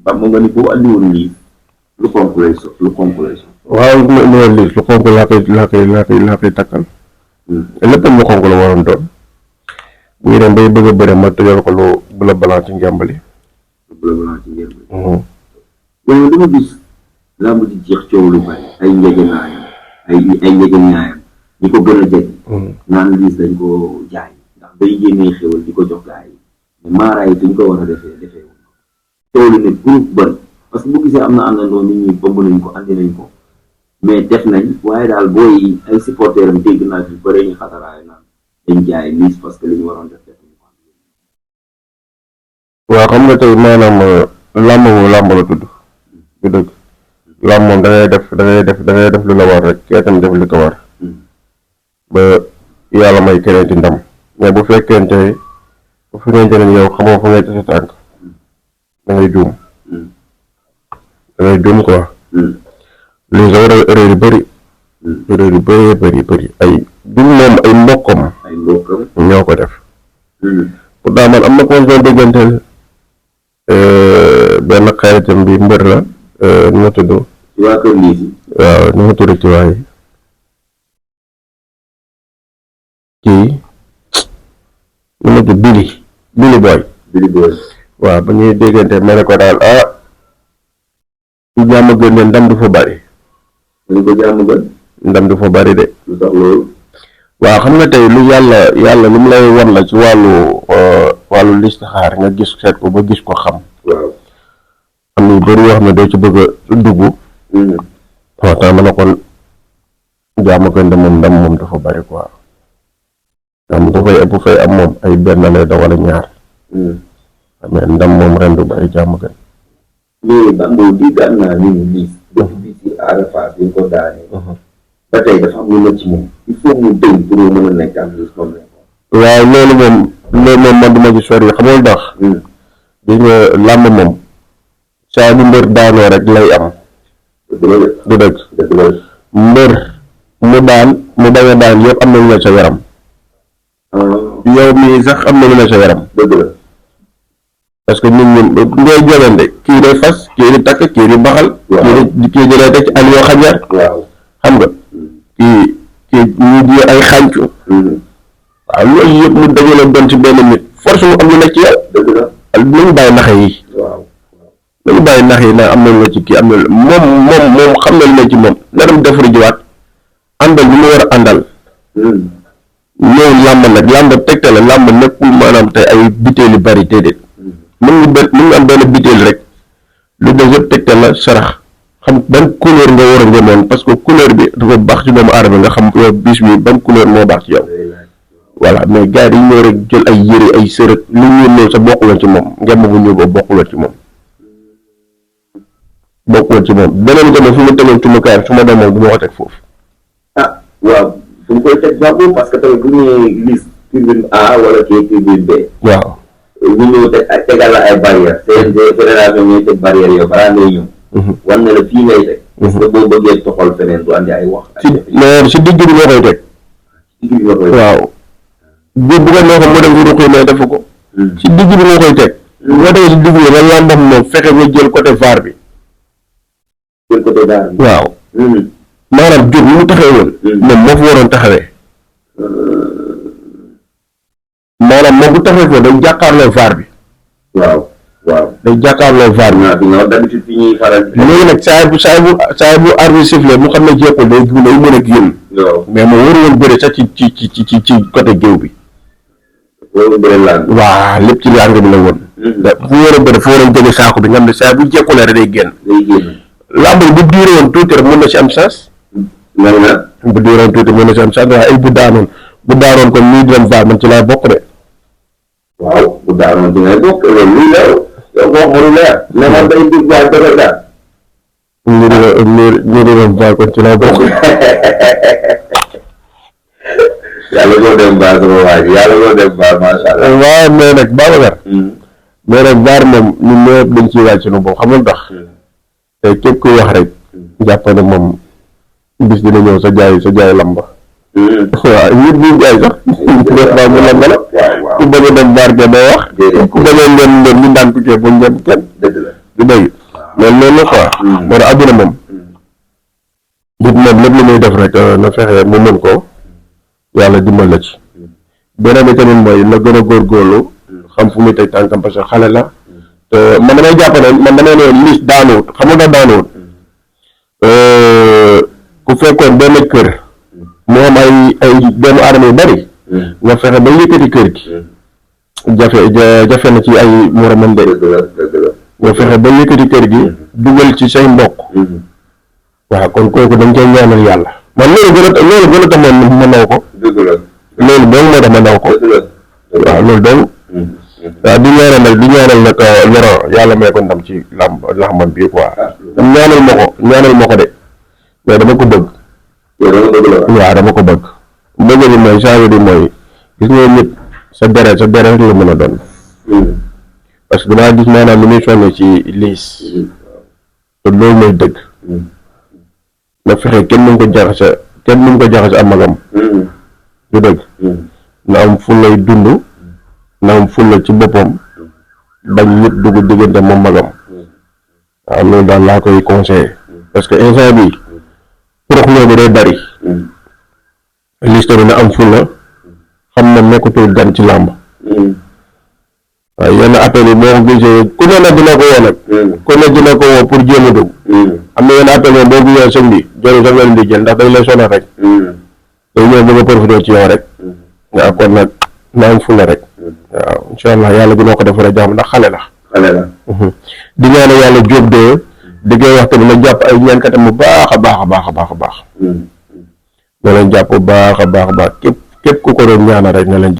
ba mu nga ni boo andiwoon lii lu xonk lay so lu xonk lay so. waaw loolu lii lu xonk laa koy takkal. lépp lu xonk la waroon doon. bu ñu dem bay bëgg a bëre ma tëjal ko lu bula balan ci ngembali. bula balan ci ngembali. waaye dama gis làmb di jeex coow lu bari ay njegenaayam ay njegenaayam ñi ko gën a jege. naan liis dañ ko jaay ndax day génnee xéwal di ko jox gaa yi mais maaraay fi ñu ko war a defee coow lu ne groupe bari parce que bu gisee am na àndandoo nit ñi bomb nañ ko andi nañ ko mais def nañ waaye daal booy ay supporteram dégg naa fi bëri ñu xataraayu naan dañ jaay liis parce que li ñu waroon def ñu ko. waaw xam nga tey maanaam làmb moom làmb la tudd du dëgg làmb moom da ngay def lu la war rek kee tam def li ko war ba yàlla may keneen ci ndam mais bu fekkente ne yow xamoo fa ngay tase tànk da ngay juum quoi lii sa war a erreur yu bëri ay duñ moom ay mbokkam ñoo ko def pourtant man am na ko doon dégganteel benn xaritam bi mbër la nu ma tudd waaw nu ma tudd ci waay kii nu ma tudd Billy Boy waaw ba ñuy déggante ma ne ko daal ñu jàmm gën ne ndam du fa bari ndam du fa bari de lu tax loolu waaw xam nga tey lu yàlla lu mu lay wan la ci wàllu listixaar nga gis seet ko ba gis ko xam waaw am na yu bëri yoo xam ne doo ci bëgg a dugg waaw tax ma ne kon jàmm gën de moom ndam moom dafa bari quoi am bu fay am moom ay benn lay da wala ñaar mais ndam moom ren du bari jàmm gën mais Bambo di gàn naa ni mu liis def bi ci Arafat bi ko daanee ba tey dafa am lu la ci moom il faut mu dëñ pour mu mën a nekk am liis comme waaw loolu moom man duma ci sori xamul ndax gis nga làmb moom saa bu mbër daanoo rek lay am du dëgg mbër mu daan mu bañ a daan yëpp am na lu ne sa yaram yow mii sax am na lu ne sa yaram dëgg la parce que nit ñi ngay jogante kii day fas kii di takk kii di baxal kii di lay teg ci Aliou Xajar xam nga kii ñu di ay xàncu waaw loolu yëpp mu dajale doon ci benn nit force mu am lu nekk ci yow nañu bàyyi naxe yi nañu bàyyi naxe yi naan am na lu ne ci kii am na moom xam na lu ne ci moom na dem defari jiwaat àndal li mu war a àndal ñëw làmb nag làmb tegte la làmb nekkul maanaam tey ay butéel yu bari déedéet mën nga am benn butéel rek lu des yëpp tegte la sarax xam ban couleur nga war a ngëmoon parce que couleur bi dafa baax ci doomu aadama nga xam yow bis bi ban couleur moo baax ci yow voilà mais gars yi dañu ñëw rek jël ay yére ay sërët lu ñu ñëw sa bokkuloon ci moom ngem bu ñëw ba bokkuloon ci moom beneen ngëm fu mu tegoon cumukaayam su ma demoon du ma ko teg foofu waaw fu mu koy teg baaxul parce que tamit bu ñuy gis tribune A wala kii tribune B waaw ñu ñëw tegal la ay barrières fédération ñooy teg barrières yow balaa ngay ñëw wan na la fii ngay teg parce que boo bëggee toxal feneen du andi ay wax si digg bi nga koy teg waaw bu ko neexoon mu dem fi ruqi mais defu ko si digg bi nga koy teg boo tegee si digg bi nga làmbam moom fexe nga jël côté VAR bi waaw maanaam jur mu taxawee woon moom moo fa waroon taxawee maanaam moom bu taxawee foofu day jàkkaarloo VAR bi day jàkkaarloo VAR bi léegi nag saa bu arbitre sifflé mu xam ne jeexul day mën a génn mais moo waru woon bëre sax ci côté géew bi waaw lépp ci làng bi la woon fu war a bëre fu war a jege saako bi nga xam ne saa bu jekkulee rek day génn làmb bu diire woon tuuti rek mën na ci am chance bu diire woon tuuti mën na ci am chance waaye ay bu daanoon kon nii di dem VAR man ci laay bokk de waaw bu daanoon di ngay bokk loolu luy leer yow boo xamul leer ne man day dig VAR dara daal ñu di dem VAR kon ci laay bokk yàlla doo dem VAR sama waa ji yàlla doo dem VAR macha allah waaw mais nag Babacar mais nag VAR moom ñun ñëpp dañ ciy wàcc sunu bopp xam nga tax te képp kuy wax rek jàpp ne moom bis dina ñëw sa jaay lamba waaw nit ñi jaay sax def baa mu lamba la ku bëgg a dem VAR ke doo wax ku bëgg a ngeen ñu daan tukkee bu ngeen kenn du dëgg loolu la quoi moo tax àdduna moom nit moom lépp lu muy def rek na fexe mu mën ko yàlla dimbal la ci beneen bi tamit mooy na gën a góorgóorlu xam fu muy teg tànkam parce que xale la te man damay jàpp ne man damay ne Liss daanuwut xam nga daanuwut ku fekkoon benn kër moo am ay doomu aadama yu bari nga fexe ba yëkkati kër gi jafe na ci ay moromam de nga fexe ba yëkkati kër gi dugal ci say mbokk waaw kon kooku dañ koy ñaanal yàlla man loolu gën a tax ma naw ko loolu dong moo tax ma naw ko waaw loolu dong waaw di ñaanal nag Laurent yàlla may ko ndam ci làmbam bi quoi ñaanal ma ko de mais dama ko bëgg waaw dama ko bëgg bi mooy saa di mooy gis nga nit sa deret rek la mën a doon parce que damaa gis maanaam lu muy sonne ci Liss te loolu mooy dëgg na fexe kenn mën ko jaxase am magam du dëgg na am fu lay dund na am fulla ci boppam bañ nit dugg diggante moom magam waaw loolu daal laa koy conseillé parce que instant bi poroxloo bi day bari Liss tamit na am fulla xam na nekkatul gan ci làmb waaw yenn appel yi boo ko gisee ku ne nag dina ko woo nag ku ne dina ko woo pour jéem a dugg am na yenn appel moom boo gisee sëñ bi jarul sax leen di jël ndax dañ lay sonal rek day ñëw bëgg a profité ci yow rek waaw kon nag na am fulla rek waaw incha allah yàlla dina ko defal jàmm ndax xale la di ñaanal yàlla Diop de di koy wax tamit na jàpp ay ñaankatam bu baax a baax na leen jàpp bu baax képp ku ko doon ñaanal rek na leen